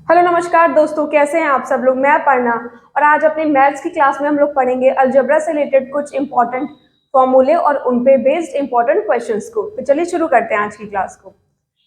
Hello नमस्कार दोस्तों, कैसे हैं आप सब लोग। मैं अपर्णा और आज अपने मैथ्स की क्लास में हम लोग पढ़ेंगे अलजेब्रा से रिलेटेड कुछ इंपॉर्टेंट फॉर्मूले और उन पे बेस्ड इंपॉर्टेंट क्वेश्चंस को। तो चलिए शुरू करते हैं आज की क्लास को।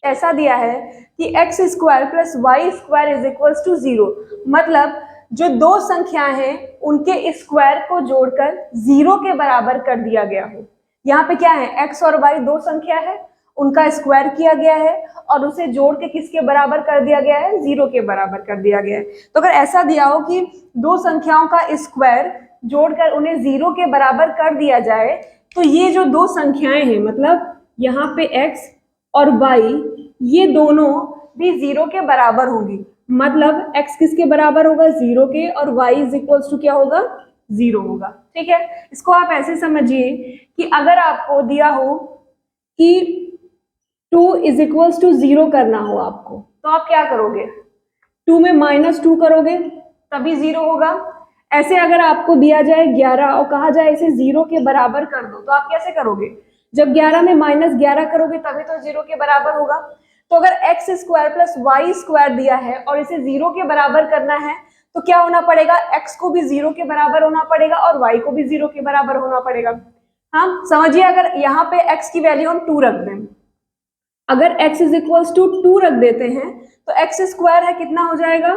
ऐसा दिया है कि x square plus y square is equals to 0। मतलब जो दो संख्याएं हैं उनके स्क्वायर को जोड़कर 0 के बराबर कर दिया गया हो। यहाँ पे क्या है, एक्स और वाई दो संख्या है, उनका स्क्वायर किया गया है और उसे जोड़ के किसके बराबर कर दिया गया है, 0 के बराबर कर दिया गया है। तो अगर ऐसा दिया हो कि दो संख्याओं का स्क्वायर जोड़कर उन्हें 0 के बराबर कर दिया जाए, तो ये जो दो संख्याएं हैं, मतलब यहाँ पे x और y, ये दोनों भी 0 के बराबर होंगी। मतलब x किसके बराबर होगा, 0 के, और y इज इक्वल्स टू क्या होगा, 0 होगा। ठीक है, इसको आप ऐसे समझिए कि अगर आपको दिया हो कि 2 इज इक्वल्स टू 0 करना हो आपको, तो आप क्या करोगे, 2 में -2 करोगे तभी 0 होगा। ऐसे अगर आपको दिया जाए 11 और कहा जाए इसे 0 के बराबर कर दो, तो आप कैसे करोगे, जब 11 में -11 करोगे तभी तो 0 के बराबर होगा। तो अगर x square plus y square दिया है और इसे 0 के बराबर करना है, तो क्या होना पड़ेगा, x को भी 0 के बराबर होना पड़ेगा और y को भी 0 के बराबर होना पड़ेगा। हाँ समझिए, अगर यहाँ पे x की वैल्यू हम 2 रख दें, अगर x इज इक्वल्स टू 2 रख देते हैं तो x स्क्वायर है कितना हो जाएगा,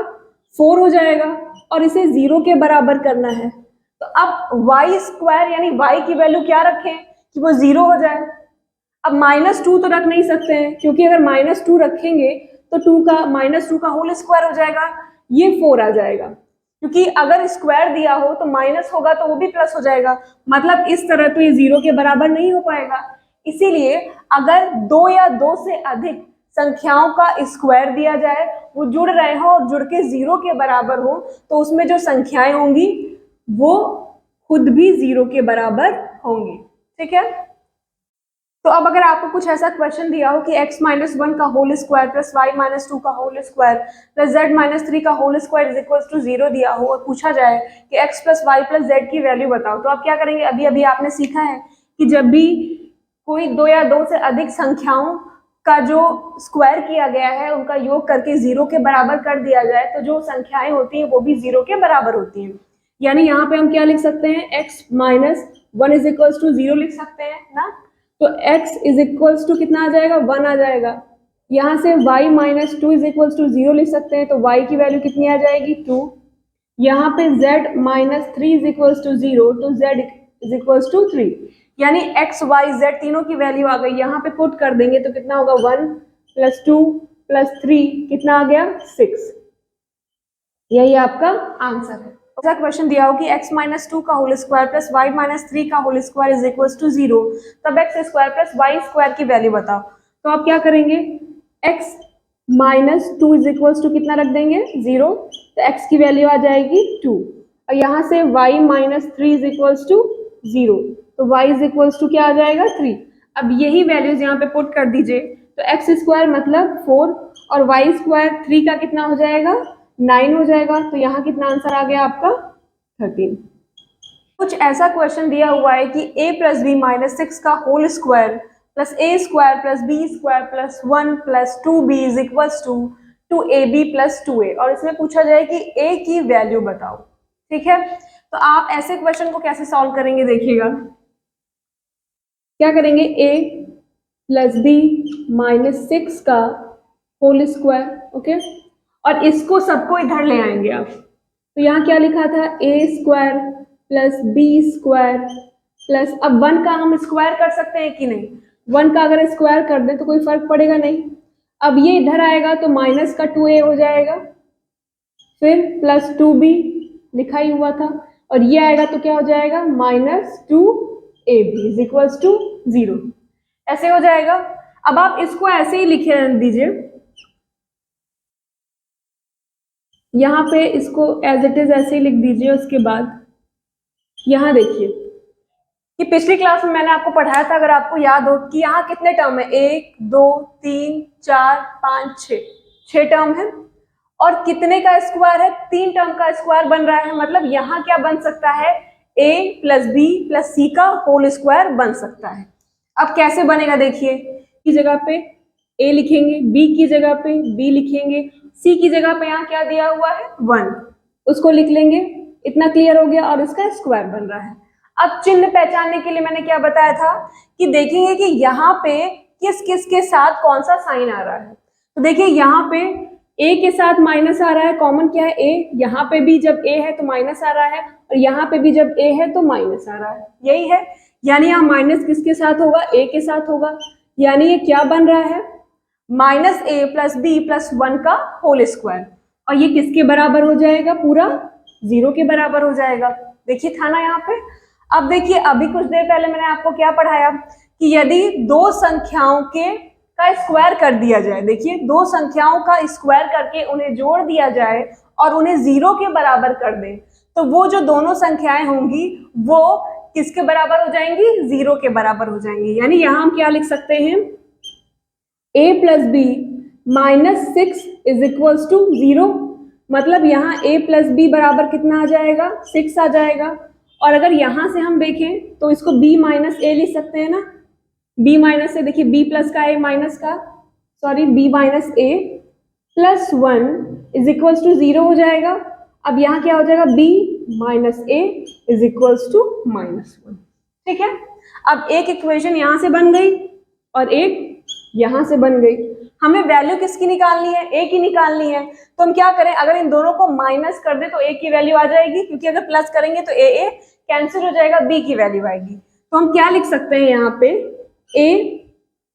4 हो जाएगा, और इसे 0 के बराबर करना है। तो अब y स्क्वायर यानी y की वैल्यू क्या रखें कि वो 0 हो जाए। अब -2 तो रख नहीं सकते हैं, क्योंकि अगर -2 रखेंगे तो 2 का होल स्क्वायर हो जाएगा, ये 4 आ जाएगा। क्योंकि अगर स्क्वायर दिया हो तो माइनस होगा तो वो भी प्लस हो जाएगा, मतलब इस तरह तो ये 0 के बराबर नहीं हो पाएगा। इसीलिए अगर 2 या 2 से अधिक संख्याओं का स्क्वायर दिया जाए, वो जुड़ रहे हो और जुड़ के 0 के बराबर हो, तो उसमें जो संख्याएं होंगी वो खुद भी 0 के बराबर होंगी। ठीक है, तो अब अगर आपको कुछ ऐसा क्वेश्चन दिया हो कि x-1 का होल स्क्वायर प्लस y-2 का होल स्क्वायर प्लस z-3 का whole square is equals to 0 दिया हो और पूछा जाए कि x plus y plus z की वैल्यू बताओ, तो आप क्या करेंगे। अभी अभी आपने सीखा है कि जब भी कोई 2 या 2 से अधिक संख्याओं का जो स्क्वायर किया गया है उनका योग करके 0 के बराबर कर दिया जाए, तो जो संख्याएं होती हैं वो भी 0 के बराबर होती हैं। यानी यहाँ पे हम क्या लिख सकते हैं, x-1 इज इक्वल्स टू 0 लिख सकते हैं ना। तो x इज इक्वल्स टू कितना आ जाएगा, 1 आ जाएगा। यहाँ से y-2 इज इक्वल्स टू 0 लिख सकते हैं, तो y की वैल्यू कितनी आ जाएगी, 2। यहाँ पे z-3 इज इक्वल्स टू 0, तो z इज इक्वल्स टू 3। यानी x, y, z तीनों की वैल्यू आ गई। यहाँ पे पुट कर देंगे तो कितना होगा, 1 + 2 + 3 कितना आ गया, 6। यही आपका आंसर है। ऐसा क्वेश्चन दिया हो कि x-2 का होल स्क्वायर प्लस y-3 का whole square is equals to 0, तब x square plus y square की वैल्यू बताओ। तो आप क्या करेंगे, x-2 इज इक्वल्स टू कितना रख देंगे, 0, तो x की वैल्यू आ जाएगी 2, और यहाँ से y-3 इज इक्वल्स टू 0, तो y इज इक्वल्स टू क्या आ जाएगा, 3। अब यही वैल्यूज यहाँ पे पुट कर दीजिए, तो एक्स स्क्वायर मतलब 4 और वाई स्क्वायर 3 का कितना हो जाएगा, 9 हो जाएगा। तो यहाँ कितना आंसर आ गया आपका, 13। कुछ ऐसा क्वेश्चन दिया हुआ है कि a + b - 6 का whole square plus a square plus b square plus 1 + 2b is equals to 2ab + 2a, और इसमें पूछा जाए कि a की वैल्यू बताओ। ठीक है, तो आप ऐसे क्वेश्चन को कैसे सॉल्व करेंगे, देखिएगा क्या करेंगे, a + b - 6 का होल स्क्वायर, ओके, और इसको सबको इधर ले आएंगे आप। तो यहाँ क्या लिखा था, a square plus b square plus, अब 1 का हम स्क्वायर कर सकते हैं कि नहीं, 1 का अगर स्क्वायर कर दें तो कोई फर्क पड़ेगा नहीं। अब ये इधर आएगा तो माइनस का 2a हो जाएगा, फिर प्लस 2b लिखा ही हुआ था, और ये आएगा तो क्या हो जाएगा, -2ab इज इक्वल्स टू 0। ऐसे हो जाएगा। अब आप इसको ऐसे ही लिखे दीजिए, यहाँ पे इसको एज इट इज ऐसे ही लिख दीजिए। उसके बाद यहाँ देखिए कि पिछली क्लास में मैंने आपको पढ़ाया था, अगर आपको याद हो कि यहाँ कितने टर्म है, 1 2 3 4 5 6, 6 टर्म है, और कितने का स्क्वायर है, 3 टर्म का स्क्वायर बन रहा है। मतलब यहाँ क्या बन सकता है, a + b + c का होल स्क्वायर बन सकता है। अब कैसे बनेगा देखिए, की जगह पे a लिखेंगे, b की जगह पे b लिखेंगे, सी की जगह पे यहाँ क्या दिया हुआ है 1, उसको लिख लेंगे, इतना क्लियर हो गया, और इसका स्क्वायर बन रहा है। अब चिन्ह पहचानने के लिए मैंने क्या बताया था कि देखेंगे कि यहाँ पे किस किस के साथ कौन सा साइन आ रहा है। तो देखिए यहाँ पे ए के साथ माइनस आ रहा है, कॉमन क्या है ए, यहाँ पे भी जब ए है तो माइनस आ रहा है, और यहाँ पे भी जब ए है तो माइनस आ रहा है, यही है। यानी यहाँ माइनस किसके साथ होगा, ए के साथ होगा। यानी ये क्या बन रहा है, माइनस ए प्लस बी प्लस 1 का होल स्क्वायर, और ये किसके बराबर हो जाएगा, पूरा 0 के बराबर हो जाएगा। देखिए था ना यहाँ पे। अब देखिए अभी कुछ देर पहले मैंने आपको क्या पढ़ाया कि यदि दो संख्याओं का स्क्वायर कर दिया जाए, देखिए दो संख्याओं का स्क्वायर करके उन्हें जोड़ दिया जाए और उन्हें 0 के बराबर कर दें, तो वो जो दोनों संख्याएं होंगी वो किसके बराबर हो जाएंगी, 0 के बराबर हो जाएंगी। यानी यहाँ हम क्या लिख सकते हैं, a plus B minus 6 is equals to 0। मतलब यहाँ a प्लस बी बराबर कितना आ जाएगा, 6 आ जाएगा। और अगर यहाँ से हम देखें तो इसको b माइनस ए लिख सकते हैं ना, b माइनस से, देखिए b प्लस का a माइनस का, sorry b minus a plus 1 is equals to 0 हो जाएगा। अब यहाँ क्या हो जाएगा, b minus a is equals to minus 1। ठीक है, अब एक इक्वेशन यहाँ से बन गई और एक यहाँ से बन गई। हमें वैल्यू किसकी निकालनी है, a की निकालनी है। तो हम क्या करें, अगर इन दोनों को माइनस कर दे तो a की वैल्यू आ जाएगी, क्योंकि अगर प्लस करेंगे तो a कैंसिल हो जाएगा, b की वैल्यू आएगी। तो हम क्या लिख सकते हैं यहाँ पे, a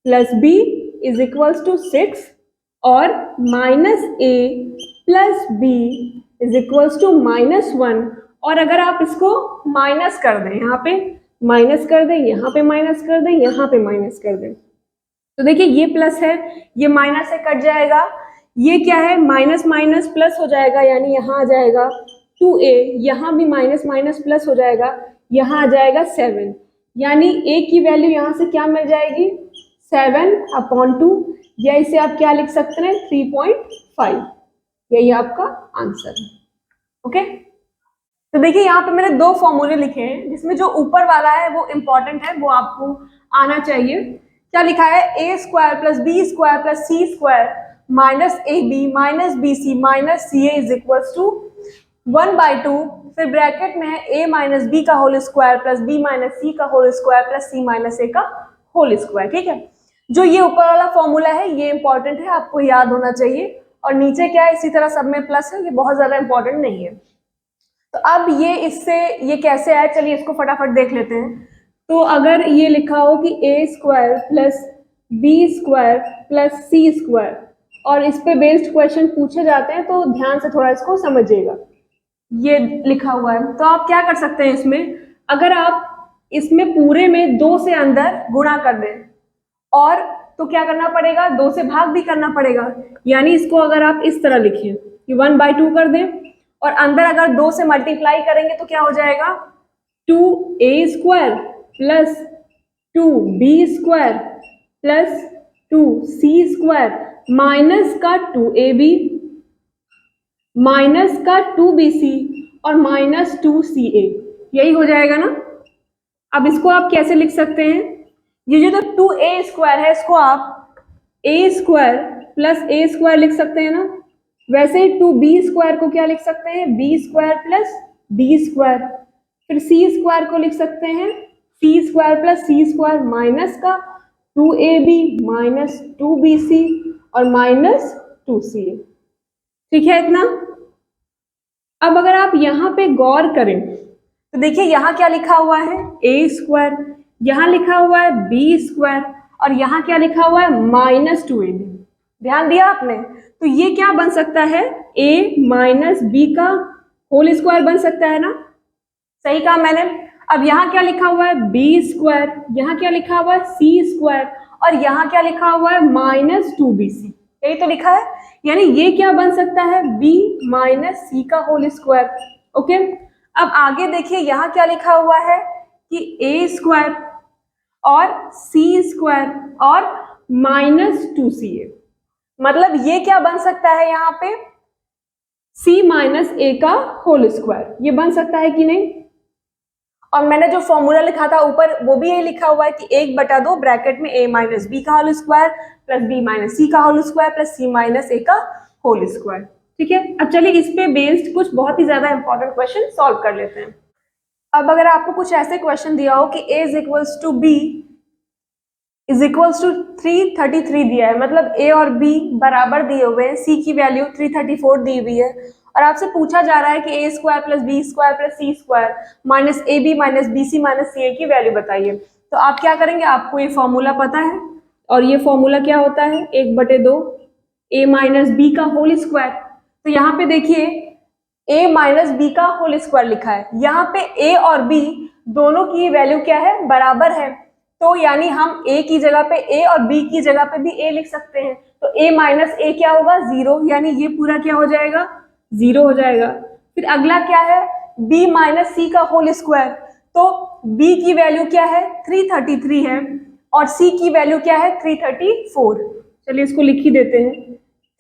plus b is equals to 6 और minus a plus b is equals to minus 1। और अगर आप इसको माइनस कर दें, यहाँ पे माइनस कर दें, यहाँ पे माइनस कर दें, यहाँ पे माइनस कर दें, तो देखिए ये प्लस है, ये माइनस से कट जाएगा, ये क्या है, माइनस माइनस प्लस हो जाएगा, यानी यहाँ आ जाएगा 2a, यहाँ भी माइनस माइनस प्लस हो जाएगा, यहाँ आ जाएगा 7। यानी a की वैल्यू यहाँ से क्या मिल जाएगी, 7/2, या इसे आप क्या लिख सकते हैं, 3.5। यही आपका आंसर है। ओके, तो देखिए यहाँ पे मैंने दो फॉर्मूले लिखे हैं, जिसमें जो ऊपर वाला है वो इम्पोर्टेंट है, वो आपको आना चाहिए। क्या लिखा है, A square plus B square plus C square minus A B minus B C minus C A is equal to 1/2, फिर ब्रैकेट में है ए माइनस बी का whole square plus B minus C का whole square plus C minus A का whole square. ठीक है, जो ये ऊपर वाला फॉर्मूला है ये इंपॉर्टेंट है, आपको याद होना चाहिए। और नीचे क्या है, इसी तरह सब में प्लस है, ये बहुत ज्यादा इंपॉर्टेंट नहीं है। तो अब ये इससे ये कैसे आया, चलिए इसको फटाफट देख लेते हैं। तो अगर ये लिखा हो कि A square plus B square plus C square, और इस पे बेस्ड क्वेश्चन पूछे जाते हैं तो ध्यान से थोड़ा इसको समझिएगा। ये लिखा हुआ है, तो आप क्या कर सकते हैं इसमें, अगर आप इसमें पूरे में 2 से अंदर गुणा कर दें, और तो क्या करना पड़ेगा, 2 से भाग भी करना पड़ेगा। यानी इसको अगर आप इस तरह लिखिए कि 1/2 कर दें, और अंदर अगर 2 से मल्टीप्लाई करेंगे तो क्या हो जाएगा, 2a square plus 2b square plus 2c square minus का 2ab माइनस का 2bc और माइनस 2ca, यही हो जाएगा ना। अब इसको आप कैसे लिख सकते हैं, ये जो 2a स्क्वायर है इसको आप a square plus a square लिख सकते हैं ना। वैसे ही 2b स्क्वायर को क्या लिख सकते हैं, b square plus b square. फिर c स्क्वायर को लिख सकते हैं c square plus c square minus का 2ab माइनस 2bc और माइनस 2ca। ठीक है इतना। अब अगर आप यहाँ पे गौर करें तो देखिए यहाँ क्या लिखा हुआ है, a स्क्वायर, यहाँ लिखा हुआ है b स्क्वायर, और यहाँ क्या लिखा हुआ है, माइनस 2ab। ध्यान दिया आपने, तो ये क्या बन सकता है, a माइनस b का होल स्क्वायर बन सकता है ना, सही कहा मैंने। अब यहाँ क्या लिखा हुआ है, b स्क्वायर, यहाँ क्या लिखा हुआ है, c स्क्वायर, और यहाँ क्या लिखा हुआ है, माइनस 2bc, यही तो लिखा है। यानी ये क्या बन सकता है, b माइनस c का होल स्क्वायर। ओके, अब आगे देखिए यहाँ क्या लिखा हुआ है कि a स्क्वायर और c स्क्वायर और माइनस 2ca, मतलब ये क्या बन सकता है, यहाँ पे c माइनस a का होल स्क्वायर, ये बन सकता है कि नहीं। और मैंने जो फॉर्मूला लिखा था ऊपर वो भी यही लिखा हुआ है कि 1/2 ब्रैकेट में a माइनस बी का whole square plus b minus C का whole square plus c minus a का होल स्क्वायर। ठीक है, अब चलिए इस पे बेस्ड कुछ बहुत ही ज्यादा इंपॉर्टेंट क्वेश्चन सॉल्व कर लेते हैं। अब अगर आपको कुछ ऐसे क्वेश्चन दिया हो कि a is equals to b is equals to 333 दिया है, मतलब a और b बराबर दिए हुए हैं, c की वैल्यू 334 दी हुई है, और आपसे पूछा जा रहा है कि a square plus B square plus C square minus A B minus B C minus C A की वैल्यू बताइए। तो आप क्या करेंगे, आपको ये फॉर्मूला पता है, और ये फॉर्मूला क्या होता है, 1/2 a माइनस बी का होल स्क्वायर। तो यहाँ पे देखिए a माइनस बी का होल स्क्वायर लिखा है, यहाँ पे a और b दोनों की वैल्यू क्या है, बराबर है, तो यानी हम a की जगह पे a और b की जगह पे भी a लिख सकते हैं। तो a माइनस a क्या होगा, 0, यानी ये पूरा क्या हो जाएगा, 0 हो जाएगा। फिर अगला क्या है, b माइनस सी का होल स्क्वायर, तो b की वैल्यू क्या है, 333 है, और c की वैल्यू क्या है, 334। चलिए इसको लिख ही देते हैं,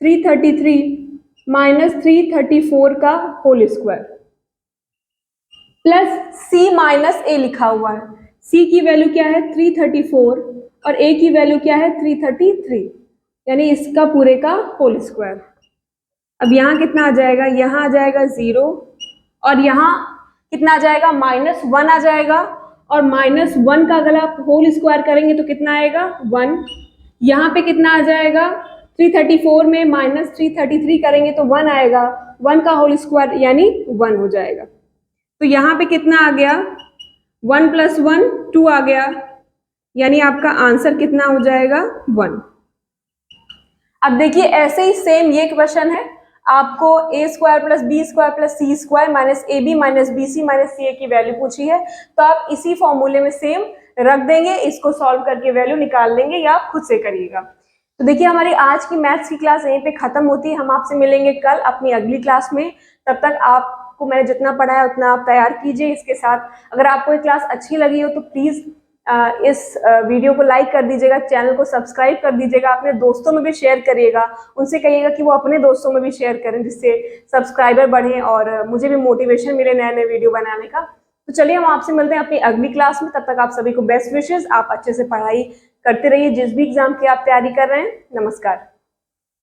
333 माइनस 334 का whole square plus c minus a लिखा हुआ है, c की वैल्यू क्या है 334 और a की वैल्यू क्या है 333, यानी इसका पूरे का होल स्क्वायर। अब यहाँ कितना आ जाएगा, यहाँ आ जाएगा 0, और यहाँ कितना आ जाएगा, -1 आ जाएगा, और -1 का अगर आप होल स्क्वायर करेंगे तो कितना आएगा, 1। यहाँ पे कितना आ जाएगा, 334 में -333 करेंगे तो 1 आएगा, 1 का होल स्क्वायर यानी 1 हो जाएगा। तो यहाँ पे कितना आ गया, 1 + 1 2 आ गया, यानी आपका आंसर कितना हो जाएगा, 1। अब देखिए ऐसे ही सेम ये क्वेश्चन है, आपको a square plus B square plus C square minus A B minus B C minus C A की वैल्यू पूछी है, तो आप इसी फॉर्मूले में सेम रख देंगे, इसको सॉल्व करके वैल्यू निकाल लेंगे, या आप खुद से करिएगा। तो देखिए हमारी आज की मैथ्स की क्लास यहीं पे खत्म होती है, हम आपसे मिलेंगे कल अपनी अगली क्लास में। तब तक आपको मैंने जितना पढ़ाया उतना आप तैयार कीजिए। इसके साथ अगर आपको ये क्लास अच्छी लगी हो तो प्लीज़ इस वीडियो को लाइक कर दीजिएगा, चैनल को सब्सक्राइब कर दीजिएगा, अपने दोस्तों में भी शेयर करिएगा, उनसे कहिएगा कि वो अपने दोस्तों में भी शेयर करें, जिससे सब्सक्राइबर बढ़े और मुझे भी मोटिवेशन मिले नए नए वीडियो बनाने का। तो चलिए हम आपसे मिलते हैं अपनी अगली क्लास में, तब तक आप सभी को बेस्ट विशेस, आप अच्छे से पढ़ाई करते रहिए जिस भी एग्जाम की आप तैयारी कर रहे हैं। नमस्कार।